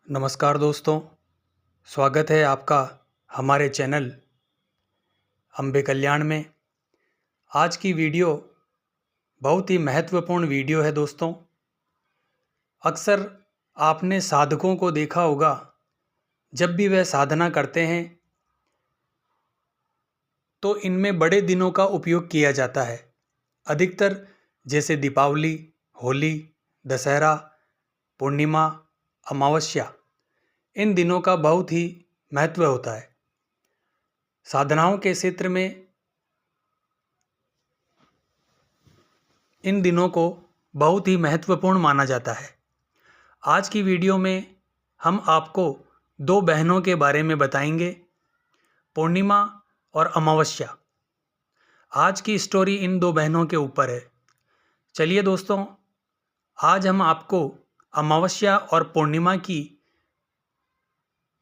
नमस्कार दोस्तों, स्वागत है आपका हमारे चैनल अम्बे कल्याण में। आज की वीडियो बहुत ही महत्वपूर्ण वीडियो है दोस्तों। अक्सर आपने साधकों को देखा होगा, जब भी वह साधना करते हैं तो इनमें बड़े दिनों का उपयोग किया जाता है। अधिकतर जैसे दीपावली, होली, दशहरा, पूर्णिमा, अमावस्या, इन दिनों का बहुत ही महत्व होता है। साधनाओं के क्षेत्र में इन दिनों को बहुत ही महत्वपूर्ण माना जाता है। आज की वीडियो में हम आपको दो बहनों के बारे में बताएंगे, पूर्णिमा और अमावस्या। आज की स्टोरी इन दो बहनों के ऊपर है। चलिए दोस्तों, आज हम आपको अमावस्या और पूर्णिमा की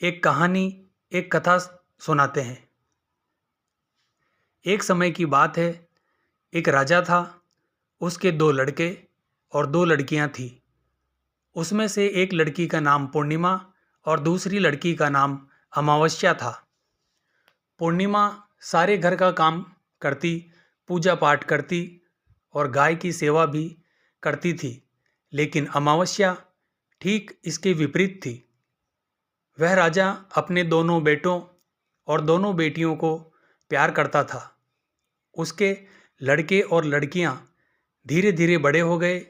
एक कहानी, एक कथा सुनाते हैं। एक समय की बात है, एक राजा था, उसके दो लड़के और दो लड़कियां थीं। उसमें से एक लड़की का नाम पूर्णिमा और दूसरी लड़की का नाम अमावस्या था। पूर्णिमा सारे घर का काम करती, पूजा पाठ करती और गाय की सेवा भी करती थी, लेकिन अमावस्या ठीक इसके विपरीत थी। वह राजा अपने दोनों बेटों और दोनों बेटियों को प्यार करता था। उसके लड़के और लड़कियां धीरे धीरे बड़े हो गए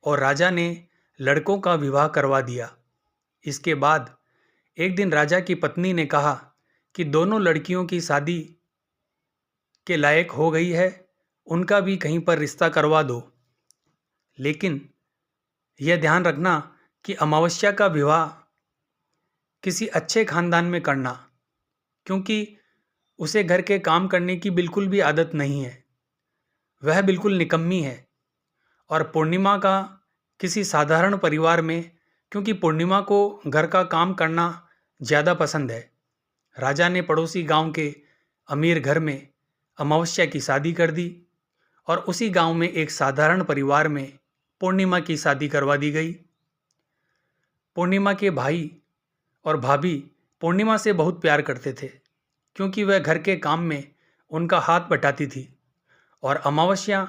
और राजा ने लड़कों का विवाह करवा दिया। इसके बाद एक दिन राजा की पत्नी ने कहा कि दोनों लड़कियों की शादी के लायक हो गई है, उनका भी कहीं पर रिश्ता करवा दो। लेकिन यह ध्यान रखना कि अमावस्या का विवाह किसी अच्छे खानदान में करना, क्योंकि उसे घर के काम करने की बिल्कुल भी आदत नहीं है, वह बिल्कुल निकम्मी है। और पूर्णिमा का किसी साधारण परिवार में, क्योंकि पूर्णिमा को घर का काम करना ज़्यादा पसंद है। राजा ने पड़ोसी गांव के अमीर घर में अमावस्या की शादी कर दी और उसी गांव में एक साधारण परिवार में पूर्णिमा की शादी करवा दी गई। पूर्णिमा के भाई और भाभी पूर्णिमा से बहुत प्यार करते थे, क्योंकि वह घर के काम में उनका हाथ बटाती थी और अमावस्या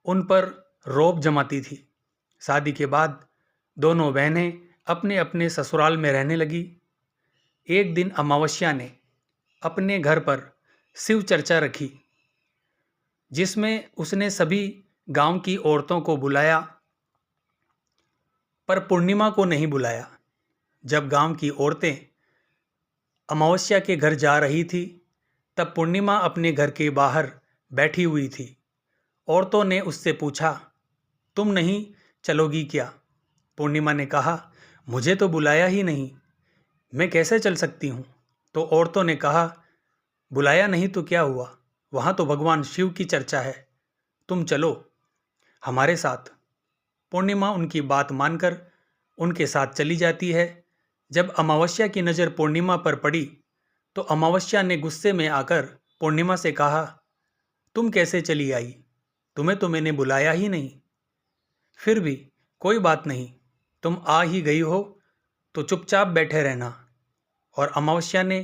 उन पर रौब जमाती थी। शादी के बाद दोनों बहनें अपने अपने ससुराल में रहने लगी। एक दिन अमावस्या ने अपने घर पर शिव चर्चा रखी, जिसमें उसने सभी गांव की औरतों को बुलाया, पर पूर्णिमा को नहीं बुलाया। जब गांव की औरतें अमावस्या के घर जा रही थी, तब पूर्णिमा अपने घर के बाहर बैठी हुई थी। औरतों ने उससे पूछा, तुम नहीं चलोगी क्या? पूर्णिमा ने कहा, मुझे तो बुलाया ही नहीं, मैं कैसे चल सकती हूँ? तो औरतों ने कहा, बुलाया नहीं तो क्या हुआ, वहाँ तो भगवान शिव की चर्चा है, तुम चलो हमारे साथ। पूर्णिमा उनकी बात मानकर उनके साथ चली जाती है। जब अमावस्या की नज़र पूर्णिमा पर पड़ी तो अमावस्या ने गुस्से में आकर पूर्णिमा से कहा, तुम कैसे चली आई? तुम्हें तो मैंने बुलाया ही नहीं। फिर भी कोई बात नहीं, तुम आ ही गई हो तो चुपचाप बैठे रहना। और अमावस्या ने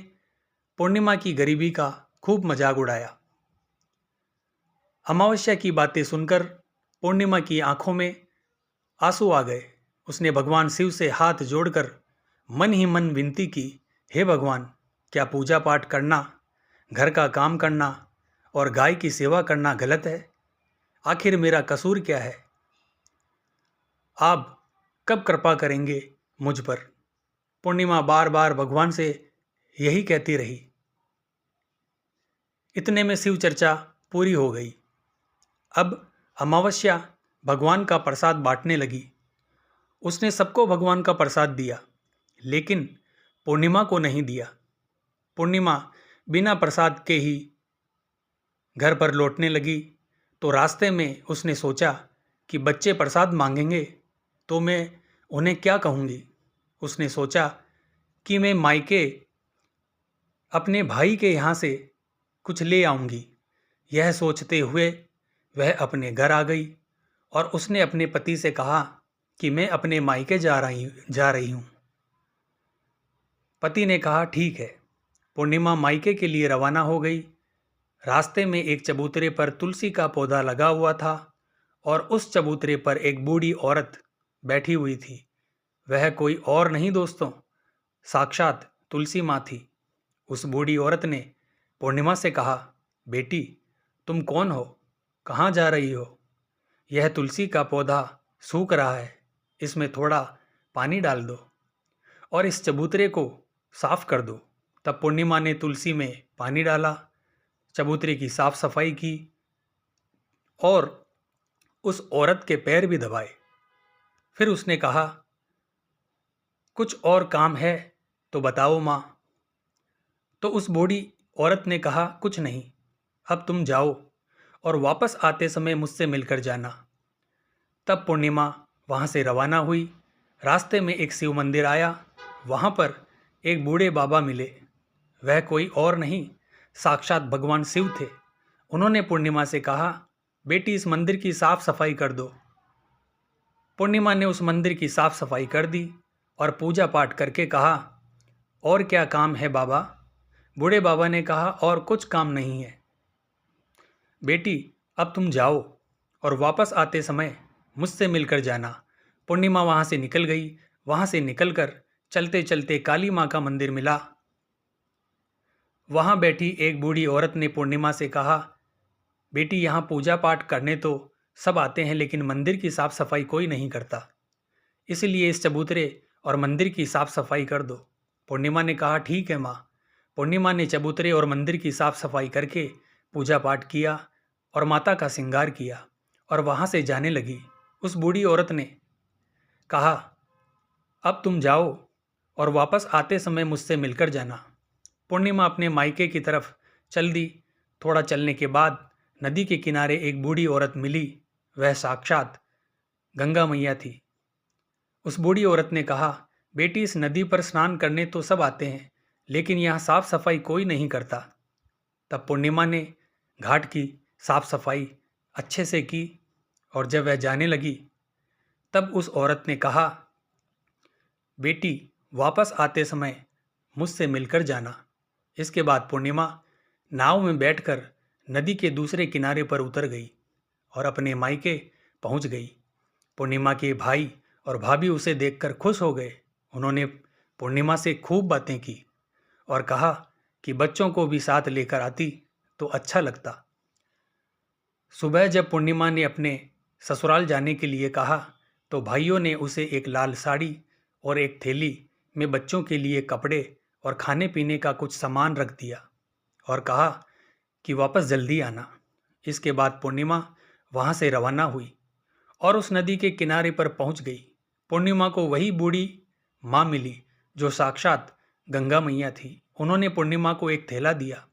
पूर्णिमा की गरीबी का खूब मजाक उड़ाया। अमावस्या की बातें सुनकर पूर्णिमा की आंखों में आंसू आ गए। उसने भगवान शिव से हाथ जोड़कर मन ही मन विनती की, हे भगवान, क्या पूजा पाठ करना, घर का काम करना और गाय की सेवा करना गलत है? आखिर मेरा कसूर क्या है? आप कब कृपा करेंगे मुझ पर? पूर्णिमा बार बार भगवान से यही कहती रही। इतने में शिव चर्चा पूरी हो गई। अब अमावस्या भगवान का प्रसाद बांटने लगी। उसने सबको भगवान का प्रसाद दिया, लेकिन पूर्णिमा को नहीं दिया। पूर्णिमा बिना प्रसाद के ही घर पर लौटने लगी, तो रास्ते में उसने सोचा कि बच्चे प्रसाद मांगेंगे तो मैं उन्हें क्या कहूँगी। उसने सोचा कि मैं मायके अपने भाई के यहाँ से कुछ ले आऊँगी। यह सोचते हुए वह अपने घर आ गई और उसने अपने पति से कहा कि मैं अपने मायके जा रही हूँ। पति ने कहा, ठीक है। पूर्णिमा मायके के लिए रवाना हो गई। रास्ते में एक चबूतरे पर तुलसी का पौधा लगा हुआ था और उस चबूतरे पर एक बूढ़ी औरत बैठी हुई थी। वह कोई और नहीं दोस्तों, साक्षात तुलसी माँ थी। उस बूढ़ी औरत ने पूर्णिमा से कहा, बेटी, तुम कौन हो? कहाँ जा रही हो? यह तुलसी का पौधा सूख रहा है, इसमें थोड़ा पानी डाल दो और इस चबूतरे को साफ कर दो। तब पूर्णिमा ने तुलसी में पानी डाला, चबूतरे की साफ सफाई की और उस औरत के पैर भी दबाए। फिर उसने कहा, कुछ और काम है तो बताओ माँ। तो उस बूढ़ी औरत ने कहा, कुछ नहीं, अब तुम जाओ और वापस आते समय मुझसे मिलकर जाना। तब पूर्णिमा वहाँ से रवाना हुई। रास्ते में एक शिव मंदिर आया। वहाँ पर एक बूढ़े बाबा मिले। वह कोई और नहीं, साक्षात भगवान शिव थे। उन्होंने पूर्णिमा से कहा, बेटी, इस मंदिर की साफ सफाई कर दो। पूर्णिमा ने उस मंदिर की साफ सफाई कर दी और पूजा पाठ करके कहा, और क्या काम है बाबा? बूढ़े बाबा ने कहा, और कुछ काम नहीं है बेटी, अब तुम जाओ और वापस आते समय मुझसे मिलकर जाना। पूर्णिमा वहाँ से निकल गई। वहाँ से निकलकर चलते चलते काली माँ का मंदिर मिला। वहाँ बैठी एक बूढ़ी औरत ने पूर्णिमा से कहा, बेटी, यहाँ पूजा पाठ करने तो सब आते हैं, लेकिन मंदिर की साफ सफाई कोई नहीं करता, इसलिए इस चबूतरे और मंदिर की साफ सफाई कर दो। पूर्णिमा ने कहा, ठीक है माँ। पूर्णिमा ने चबूतरे और मंदिर की साफ सफाई करके पूजा पाठ किया और माता का श्रृंगार किया और वहाँ से जाने लगी। उस बूढ़ी औरत ने कहा, अब तुम जाओ और वापस आते समय मुझसे मिलकर जाना। पूर्णिमा अपने मायके की तरफ चल दी। थोड़ा चलने के बाद नदी के किनारे एक बूढ़ी औरत मिली। वह साक्षात गंगा मैया थी। उस बूढ़ी औरत ने कहा, बेटी, इस नदी पर स्नान करने तो सब आते हैं, लेकिन यहाँ साफ सफाई कोई नहीं करता। तब पूर्णिमा ने घाट की साफ सफाई अच्छे से की और जब वह जाने लगी तब उस औरत ने कहा, बेटी, वापस आते समय मुझसे मिलकर जाना। इसके बाद पूर्णिमा नाव में बैठकर नदी के दूसरे किनारे पर उतर गई और अपने मायके पहुंच गई। पूर्णिमा के भाई और भाभी उसे देखकर खुश हो गए। उन्होंने पूर्णिमा से खूब बातें की और कहा कि बच्चों को भी साथ लेकर आती तो अच्छा लगता। सुबह जब पूर्णिमा ने अपने ससुराल जाने के लिए कहा तो भाइयों ने उसे एक लाल साड़ी और एक थैली में बच्चों के लिए कपड़े और खाने पीने का कुछ सामान रख दिया और कहा कि वापस जल्दी आना। इसके बाद पूर्णिमा वहाँ से रवाना हुई और उस नदी के किनारे पर पहुँच गई। पूर्णिमा को वही बूढ़ी माँ मिली जो साक्षात गंगा मैया थी। उन्होंने पूर्णिमा को एक थैला दिया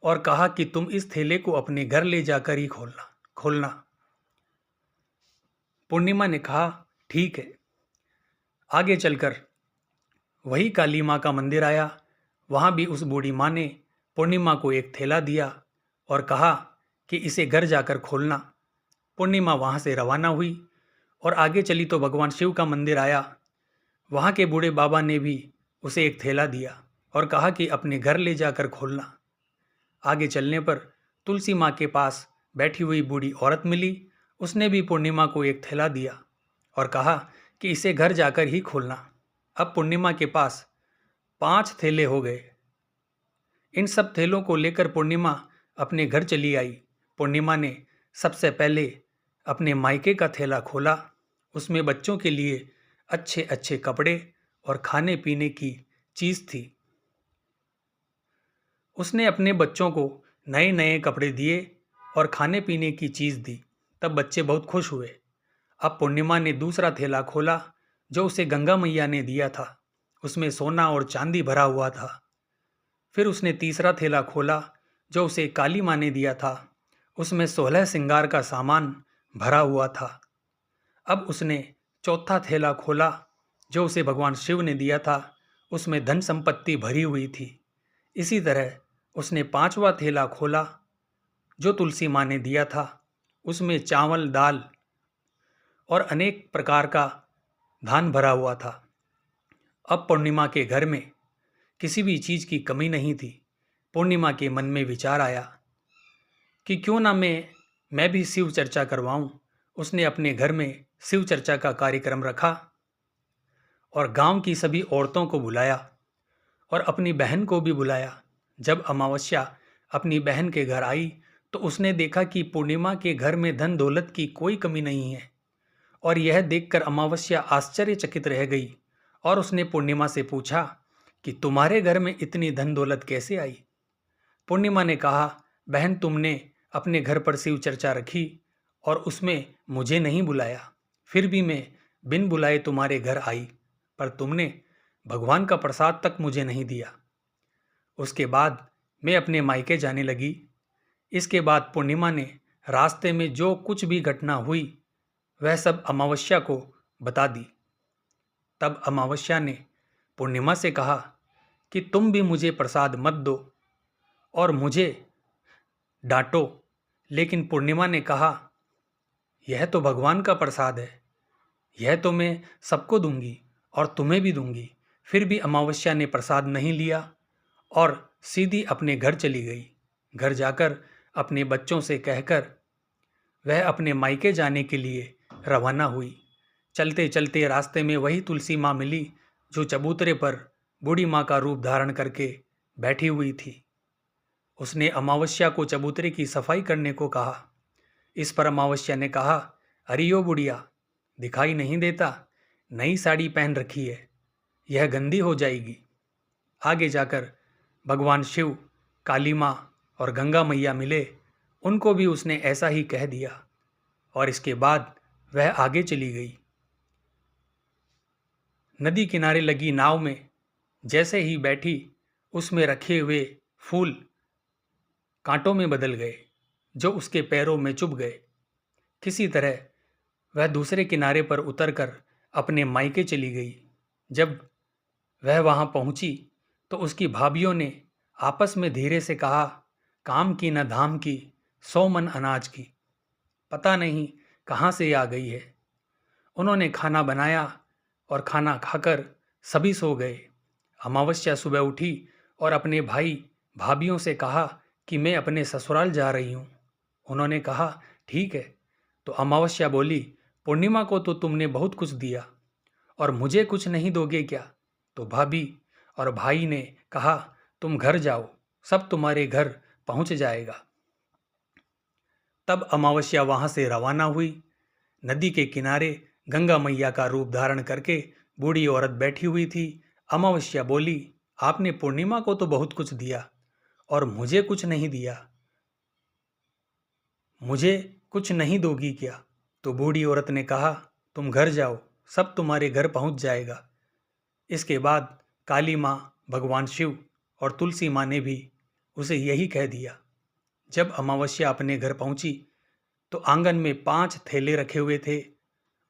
और कहा कि तुम इस थैले को अपने घर ले जाकर ही खोलना। पूर्णिमा ने कहा, ठीक है। आगे चलकर वही काली माँ का मंदिर आया। वहाँ भी उस बूढ़ी माँ ने पूर्णिमा को एक थैला दिया और कहा कि इसे घर जाकर खोलना। पूर्णिमा वहाँ से रवाना हुई और आगे चली तो भगवान शिव का मंदिर आया। वहाँ के बूढ़े बाबा ने भी उसे एक थैला दिया और कहा कि अपने घर ले जाकर खोलना। आगे चलने पर तुलसी माँ के पास बैठी हुई बूढ़ी औरत मिली। उसने भी पूर्णिमा को एक थैला दिया और कहा कि इसे घर जाकर ही खोलना। अब पूर्णिमा के पास 5 थैले हो गए। इन सब थैलों को लेकर पूर्णिमा अपने घर चली आई। पूर्णिमा ने सबसे पहले अपने मायके का थैला खोला। उसमें बच्चों के लिए अच्छे अच्छे कपड़े और खाने पीने की चीज़ थी। उसने अपने बच्चों को नए नए कपड़े दिए और खाने पीने की चीज़ दी। तब बच्चे बहुत खुश हुए। अब पूर्णिमा ने दूसरा थैला खोला जो उसे गंगा मैया ने दिया था। उसमें सोना और चांदी भरा हुआ था। फिर उसने तीसरा थैला खोला जो उसे काली माँ ने दिया था। उसमें 16 श्रृंगार का सामान भरा हुआ था। अब उसने चौथा थैला खोला जो उसे भगवान शिव ने दिया था। उसमें धन संपत्ति भरी हुई थी। इसी तरह उसने 5वां थैला खोला जो तुलसी माँ ने दिया था। उसमें चावल, दाल और अनेक प्रकार का धान भरा हुआ था। अब पूर्णिमा के घर में किसी भी चीज़ की कमी नहीं थी। पूर्णिमा के मन में विचार आया कि क्यों ना मैं भी शिव चर्चा करवाऊं। उसने अपने घर में शिव चर्चा का कार्यक्रम रखा और गांव की सभी औरतों को बुलाया और अपनी बहन को भी बुलाया। जब अमावस्या अपनी बहन के घर आई तो उसने देखा कि पूर्णिमा के घर में धन दौलत की कोई कमी नहीं है और यह देखकर अमावस्या आश्चर्यचकित रह गई और उसने पूर्णिमा से पूछा कि तुम्हारे घर में इतनी धन दौलत कैसे आई। पूर्णिमा ने कहा, बहन तुमने अपने घर पर शिव चर्चा रखी और उसमें मुझे नहीं बुलाया, फिर भी मैं बिन बुलाए तुम्हारे घर आई, पर तुमने भगवान का प्रसाद तक मुझे नहीं दिया। उसके बाद मैं अपने मायके जाने लगी। इसके बाद पूर्णिमा ने रास्ते में जो कुछ भी घटना हुई वह सब अमावस्या को बता दी। तब अमावस्या ने पूर्णिमा से कहा कि तुम भी मुझे प्रसाद मत दो और मुझे डांटो, लेकिन पूर्णिमा ने कहा यह तो भगवान का प्रसाद है, यह तो मैं सबको दूंगी और तुम्हें भी दूंगी। फिर भी अमावस्या ने प्रसाद नहीं लिया और सीधी अपने घर चली गई। घर जाकर अपने बच्चों से कहकर वह अपने मायके जाने के लिए रवाना हुई। चलते चलते रास्ते में वही तुलसी माँ मिली जो चबूतरे पर बूढ़ी माँ का रूप धारण करके बैठी हुई थी। उसने अमावस्या को चबूतरे की सफाई करने को कहा। इस पर अमावस्या ने कहा, अरे ओ बुढ़िया, दिखाई नहीं देता, नई साड़ी पहन रखी है, यह गंदी हो जाएगी। आगे जाकर भगवान शिव, काली माँ और गंगा मैया मिले, उनको भी उसने ऐसा ही कह दिया और इसके बाद वह आगे चली गई। नदी किनारे लगी नाव में जैसे ही बैठी, उसमें रखे हुए फूल कांटों में बदल गए जो उसके पैरों में चुभ गए। किसी तरह वह दूसरे किनारे पर उतरकर अपने मायके चली गई। जब वह वहां पहुंची तो उसकी भाभियों ने आपस में धीरे से कहा, काम की न धाम की, 100 मन अनाज की, पता नहीं कहाँ से आ गई है। उन्होंने खाना बनाया और खाना खाकर सभी सो गए। अमावस्या सुबह उठी और अपने भाई भाभियों से कहा कि मैं अपने ससुराल जा रही हूँ। उन्होंने कहा, ठीक है। तो अमावस्या बोली, पूर्णिमा को तो तुमने बहुत कुछ दिया और मुझे कुछ नहीं दोगे क्या? तो भाभी और भाई ने कहा, तुम घर जाओ, सब तुम्हारे घर पहुंच जाएगा। तब अमावस्या वहां से रवाना हुई। नदी के किनारे गंगा मैया का रूप धारण करके बूढ़ी औरत बैठी हुई थी। अमावस्या बोली, आपने पूर्णिमा को तो बहुत कुछ दिया और मुझे कुछ नहीं दिया, मुझे कुछ नहीं दोगी क्या? तो बूढ़ी औरत ने कहा, तुम घर जाओ, सब तुम्हारे घर पहुंच जाएगा। इसके बाद काली माँ, भगवान शिव और तुलसी माँ ने भी उसे यही कह दिया। जब अमावस्या अपने घर पहुंची तो आंगन में 5 थैले रखे हुए थे।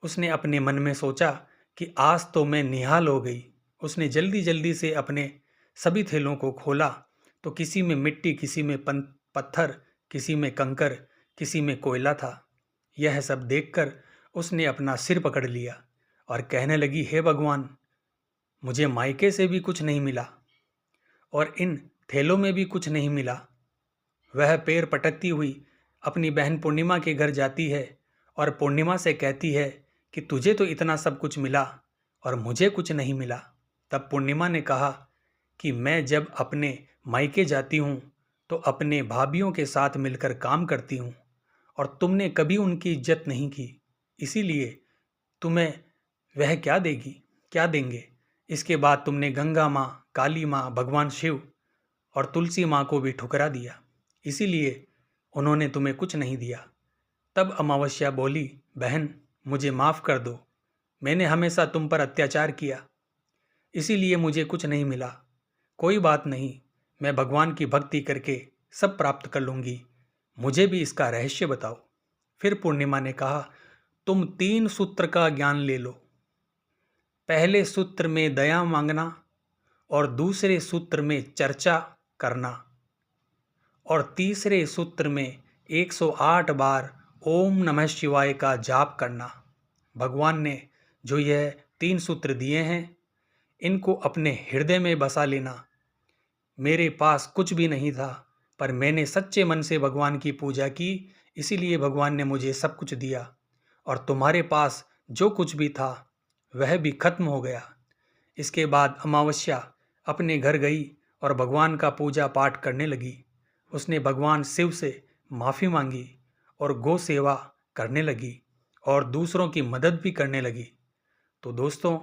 उसने अपने मन में सोचा कि आज तो मैं निहाल हो गई। उसने जल्दी जल्दी से अपने सभी थैलों को खोला तो किसी में मिट्टी, किसी में पत्थर, किसी में कंकर, किसी में कोयला था। यह सब देखकर उसने अपना सिर पकड़ लिया और कहने लगी, हे भगवान, मुझे मायके से भी कुछ नहीं मिला और इन थैलों में भी कुछ नहीं मिला। वह पैर पटकती हुई अपनी बहन पूर्णिमा के घर जाती है और पूर्णिमा से कहती है कि तुझे तो इतना सब कुछ मिला और मुझे कुछ नहीं मिला। तब पूर्णिमा ने कहा कि मैं जब अपने मायके जाती हूँ तो अपने भाभियों के साथ मिलकर काम करती हूँ और तुमने कभी उनकी इज्जत नहीं की, इसीलिए तुम्हें वह क्या देगी, क्या देंगे। इसके बाद तुमने गंगा माँ, काली माँ, भगवान शिव और तुलसी माँ को भी ठुकरा दिया, इसीलिए उन्होंने तुम्हें कुछ नहीं दिया। तब अमावस्या बोली, बहन मुझे माफ़ कर दो, मैंने हमेशा तुम पर अत्याचार किया, इसीलिए मुझे कुछ नहीं मिला। कोई बात नहीं, मैं भगवान की भक्ति करके सब प्राप्त कर लूँगी, मुझे भी इसका रहस्य बताओ। फिर पूर्णिमा ने कहा, तुम 3 सूत्र का ज्ञान ले लो। पहले सूत्र में दया मांगना और दूसरे सूत्र में चर्चा करना और तीसरे सूत्र में 108 बार ओम नमः शिवाय का जाप करना। भगवान ने जो यह 3 सूत्र दिए हैं, इनको अपने हृदय में बसा लेना मेरे पास कुछ भी नहीं था, पर मैंने सच्चे मन से भगवान की पूजा की, इसीलिए भगवान ने मुझे सब कुछ दिया। और तुम्हारे पास जो कुछ भी था वह भी खत्म हो गया। इसके बाद अमावस्या अपने घर गई और भगवान का पूजा पाठ करने लगी। उसने भगवान शिव से माफ़ी मांगी और गौ सेवा करने लगी और दूसरों की मदद भी करने लगी। तो दोस्तों,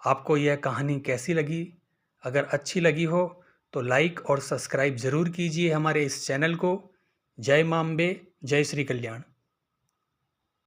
आपको यह कहानी कैसी लगी? अगर अच्छी लगी हो तो लाइक और सब्सक्राइब ज़रूर कीजिए हमारे इस चैनल को। जय मां अम्बे, जय श्री कल्याण।